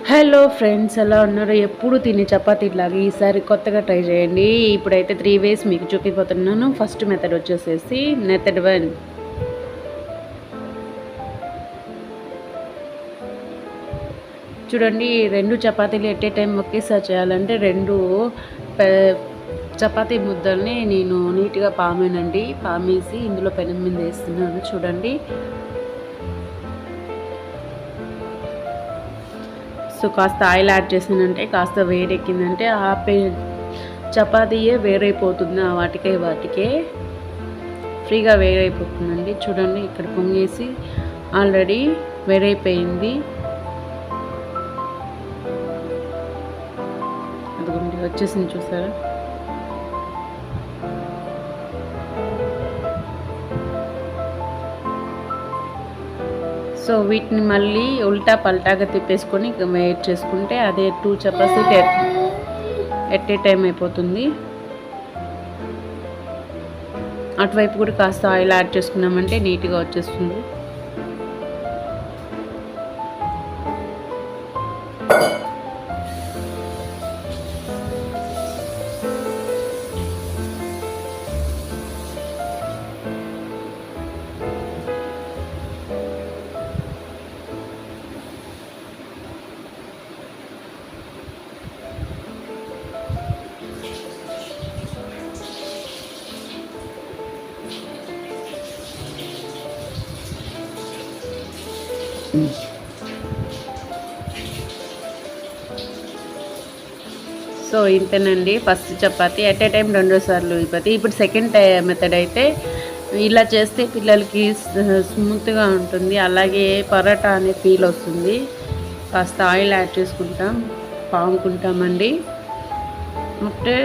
Hello friends, ఎలా ఉన్నారు? ఎప్పుడు తినే చపాతీ లాగా ఈసారి కొత్తగా ట్రై చేయండి. ఇప్పుడైతే 3 వేస్ మీకు చూపిపోతున్నాను. ఫస్ట్ మెథడ్ వచ్చేసేసి మెథడ్ 1. చూడండి, 2 చపాతీలు ఎట్ ఏ టైం ఒకేసారి చేయాలంటే 2 చపాతీ ముద్దల్ని నేను నీట్గా పామేసి ఇందులో పెనం మీద వేస్తున్నాను. చూడండి, సో కాస్త ఆయిల్ యాడ్ చేసానంటే కాస్త వేడెక్కిందంటే ఆ చపాతీయే వేరైపోతుంది. వాటికే ఫ్రీగా వేరైపోతుందండి. చూడండి, ఇక్కడ పొంగేసి ఆల్రెడీ వేరైపోయింది. అదిగోండి వచ్చేసింది, చూసారా? సో వీటిని మళ్ళీ ఉల్టా పల్టాగా తిప్పేసుకొని వెయిట్ చేసుకుంటే అదే 2 చపాతీ ఎట్ ఏ టైం అయిపోతుంది. అటువైపు కూడా కాస్త ఆయిల్ యాడ్ చేసుకున్నామంటే నీట్గా వచ్చేస్తుంది. సో ఇంతేనండి, first chapati at a time 2 సార్లు అయిపోతాయి. ఇప్పుడు సెకండ్ మెథడ్ అయితే ఇలా చేస్తే పిల్లలకి స్మూత్గా ఉంటుంది, అలాగే పరోటా అనే ఫీల్ వస్తుంది. కాస్త ఆయిల్ యాడ్ చేసుకుంటాం, పాముకుంటామండి. అంటే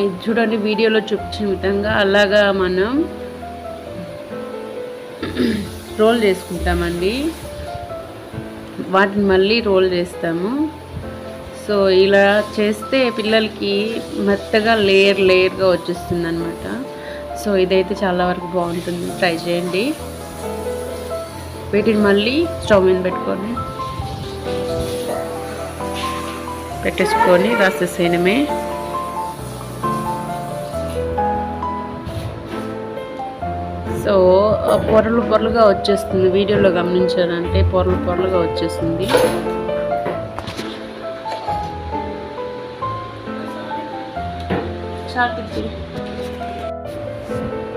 ఇది చూడండి, వీడియోలో చూపించిన విధంగా అలాగా మనం రోల్ చేసుకుంటామండి. వాటిని మళ్ళీ రోల్ చేస్తాము. సో ఇలా చేస్తే పిల్లలకి మెత్తగా లేయర్గా వచ్చేస్తుంది అనమాట. సో ఇదైతే చాలా వరకు బాగుంటుంది, ట్రై చేయండి. వీటిని మళ్ళీ స్టవ్ మీద పెట్టేసుకొని రాసేసేయడమే. సో పొరలుగా వచ్చేస్తుంది. వీడియోలో గమనించారంటే పొరలుగా వచ్చేస్తుంది.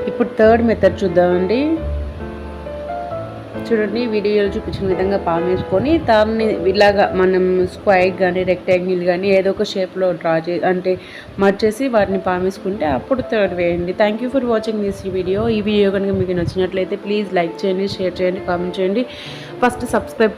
ఇప్పుడు థర్డ్ మెథడ్ చూద్దామండి. చూడండి, వీడియోలో చూపించిన విధంగా పామేసుకొని దాన్ని ఇలాగా మనం స్క్వైర్ కానీ రెక్టాంగిల్ కానీ ఏదో ఒక షేప్లో అంటే మర్చేసి వాటిని పామేసుకుంటే అప్పుడు థర్డ్ వేయండి. Thank you for watching this video. ఈ వీడియో కనుక మీకు నచ్చినట్లయితే ప్లీజ్ లైక్ చేయండి, షేర్ చేయండి, కామెంట్ చేయండి. First subscribe